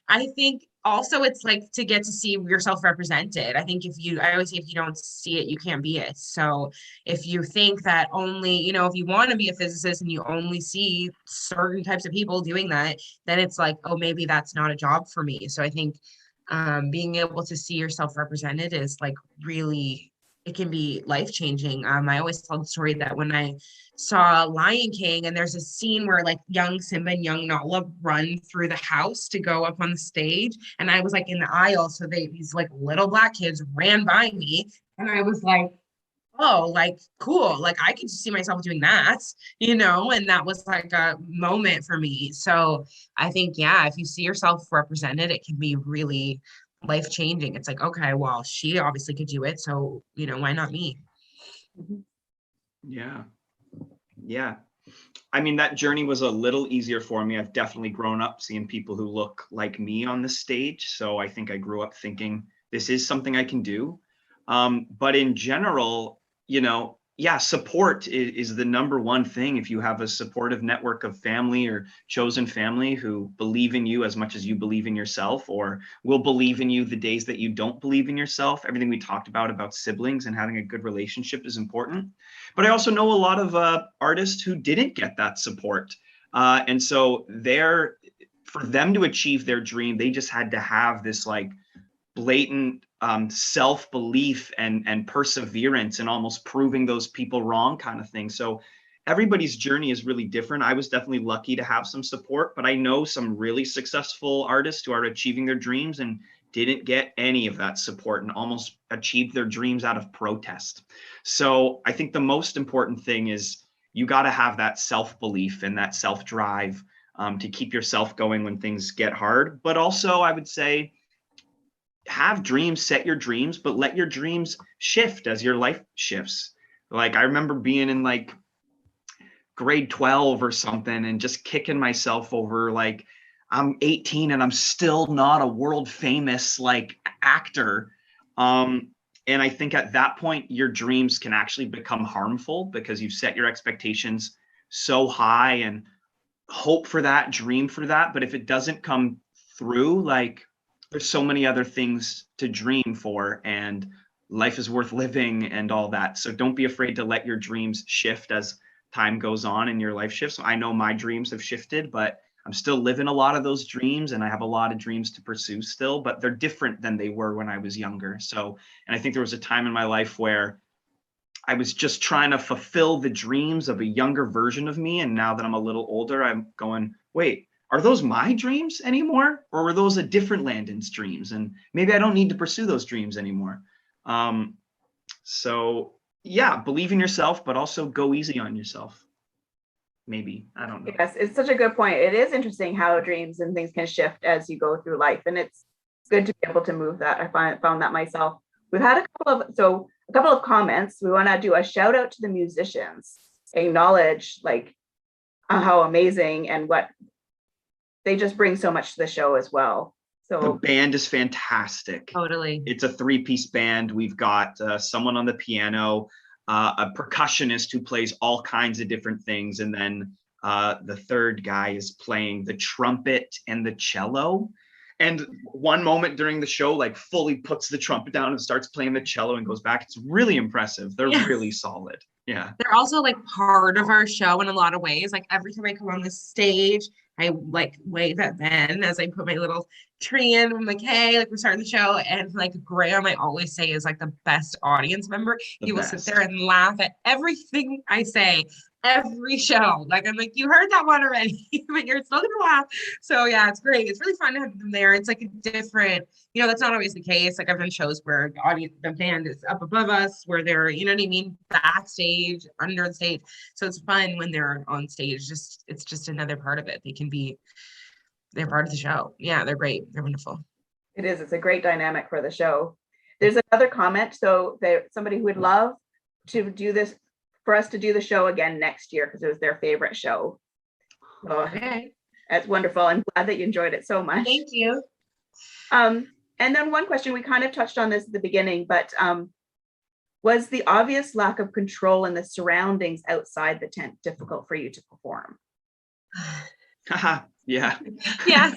I think also it's like to get to see yourself represented. I think I always say if you don't see it, you can't be it. So if you think that only, if you want to be a physicist and you only see certain types of people doing that, then it's like, oh, maybe that's not a job for me. So I think being able to see yourself represented is like really, it can be life-changing. I always tell the story that when I saw Lion King, and there's a scene where like young Simba and young Nala run through the house to go up on the stage, and I was like in the aisle, so these like little Black kids ran by me, and I was like, oh, like cool, like I could see myself doing that, and that was like a moment for me. So I think, yeah, if you see yourself represented, it can be really life-changing. It's like, okay, well, she obviously could do it, so why not me? Yeah. I mean, that journey was a little easier for me. I've definitely grown up seeing people who look like me on the stage, so I think I grew up thinking this is something I can do. But in general, support is the number one thing. If you have a supportive network of family or chosen family who believe in you as much as you believe in yourself, or will believe in you the days that you don't believe in yourself, everything we talked about siblings and having a good relationship is important. But I also know a lot of artists who didn't get that support. And so for them to achieve their dream, they just had to have this like blatant self-belief and perseverance and almost proving those people wrong kind of thing. So everybody's journey is really different. I was definitely lucky to have some support, but I know some really successful artists who are achieving their dreams and didn't get any of that support and almost achieved their dreams out of protest. So I think the most important thing is you got to have that self-belief and that self-drive to keep yourself going when things get hard. But also I would say, have dreams, set your dreams, but let your dreams shift as your life shifts. Like I remember being in like grade 12 or something and just kicking myself over like I'm 18 and I'm still not a world famous like actor. And I think at that point, your dreams can actually become harmful because you've set your expectations so high and hope for that, dream for that. But if it doesn't come through, like there's so many other things to dream for, and life is worth living and all that. So don't be afraid to let your dreams shift as time goes on and your life shifts. I know my dreams have shifted, but I'm still living a lot of those dreams, and I have a lot of dreams to pursue still, but they're different than they were when I was younger. So, and I think there was a time in my life where I was just trying to fulfill the dreams of a younger version of me. And now that I'm a little older, I'm going, wait, are those my dreams anymore? Or were those a different Landon's dreams? And maybe I don't need to pursue those dreams anymore. So yeah, believe in yourself, but also go easy on yourself. Maybe, I don't know. Yes, it's such a good point. It is interesting how dreams and things can shift as you go through life. And it's good to be able to move that. I found that myself. We've had a couple of comments. We want to do a shout out to the musicians, acknowledge like how amazing and what they just bring so much to the show as well. So the band is fantastic. Totally. It's a 3-piece band. We've got someone on the piano, a percussionist who plays all kinds of different things. And then the third guy is playing the trumpet and the cello. and one moment during the show, like fully puts the trumpet down and starts playing the cello and goes back. It's really impressive. They're really solid. Yeah. They're also like part of our show in a lot of ways. Like every time I come on the stage, I like wave at Ben as I put my little tree in. I'm like, hey, like we're starting the show. And like Graham, I always say is like the best audience member. He will sit there and laugh at everything I say, every show. Like I'm like, you heard that one already, but you're still gonna laugh. So yeah, it's great. It's really fun to have them there. It's like a different, you know, that's not always the case. Like I've done shows where the audience, the band is up above us, where they're, you know what I mean, backstage, under the stage. So it's fun when they're on stage. Just it's just another part of it. They're part of the show. Yeah, they're great. They're wonderful. It is. It's a great dynamic for the show. There's another comment. So somebody who would love to do this, for us to do the show again next year because it was their favorite show. So Okay. that's wonderful. I'm glad that you enjoyed it so much. Thank you. And then one question, we kind of touched on this at the beginning, but was the obvious lack of control in the surroundings outside the tent difficult for you to perform? Yeah. Yeah.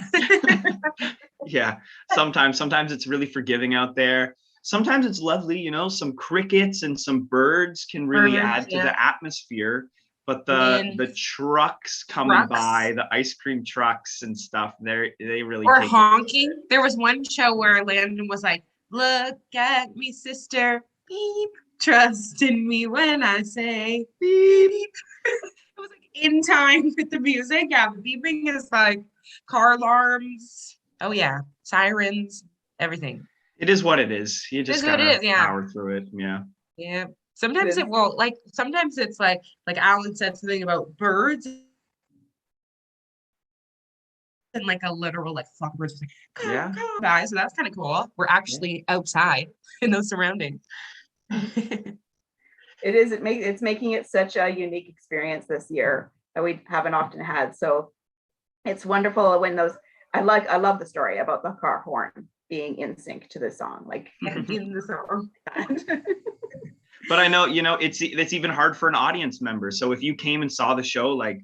Yeah. Sometimes it's really forgiving out there. Sometimes it's lovely, you know, some crickets and some birds can really add to the atmosphere. But the trucks coming by, the ice cream trucks and stuff, they really or take honking. There was one show where Landon was like, "Look at me, sister, beep, trust in me when I say beep." It was like in time with the music. Yeah, the beeping is like car alarms. Oh yeah, sirens, everything. It is what it is. You just gotta power through it. Yeah. Yeah. Sometimes it will, like, sometimes it's like Alan said something about birds and like a literal like flock of birds like, come by. So that's kind of cool. We're actually outside in those surroundings. It is. It's making it such a unique experience this year that we haven't often had. So it's wonderful when those. I love the story about the car horn being in sync to the song, like in the song. But I know, you know, it's even hard for an audience member. So if you came and saw the show, like,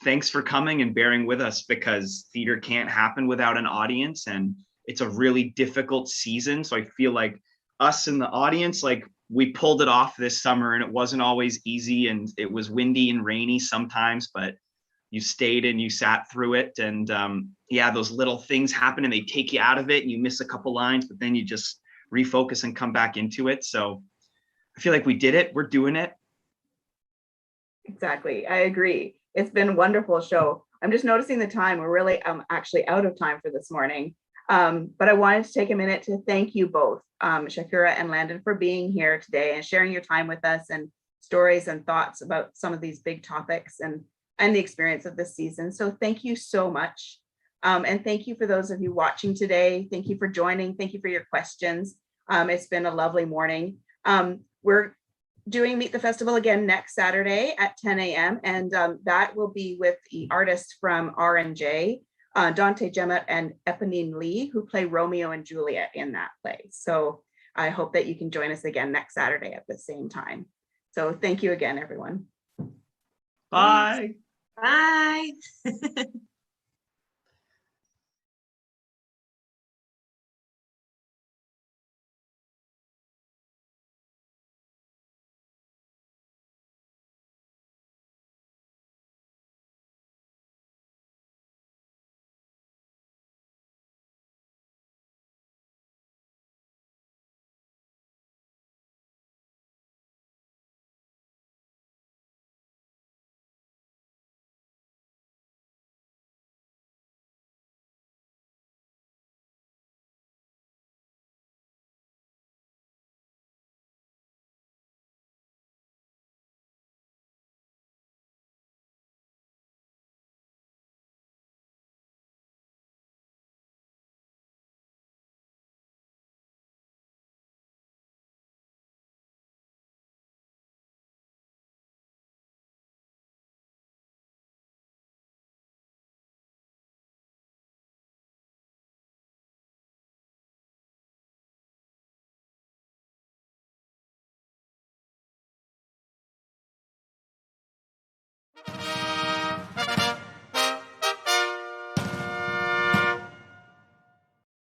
thanks for coming and bearing with us, because theater can't happen without an audience, and it's a really difficult season. So I feel like us in the audience, like, we pulled it off this summer, and it wasn't always easy, and it was windy and rainy sometimes, but you stayed and you sat through it. And yeah, those little things happen and they take you out of it and you miss a couple lines, but then you just refocus and come back into it. So I feel like we did it. We're doing it. Exactly. I agree. It's been a wonderful show. I'm just noticing the time. We're really actually out of time for this morning. But I wanted to take a minute to thank you both, Shakura and Landon, for being here today and sharing your time with us and stories and thoughts about some of these big topics and the experience of this season. So thank you so much. And thank you for those of you watching today. Thank you for joining. Thank you for your questions. It's been a lovely morning. We're doing Meet the Festival again next Saturday at 10 a.m. And that will be with the artists from R&J, Dante Gemma and Eponine Lee, who play Romeo and Juliet in that play. So I hope that you can join us again next Saturday at the same time. So thank you again, everyone. Bye. Bye.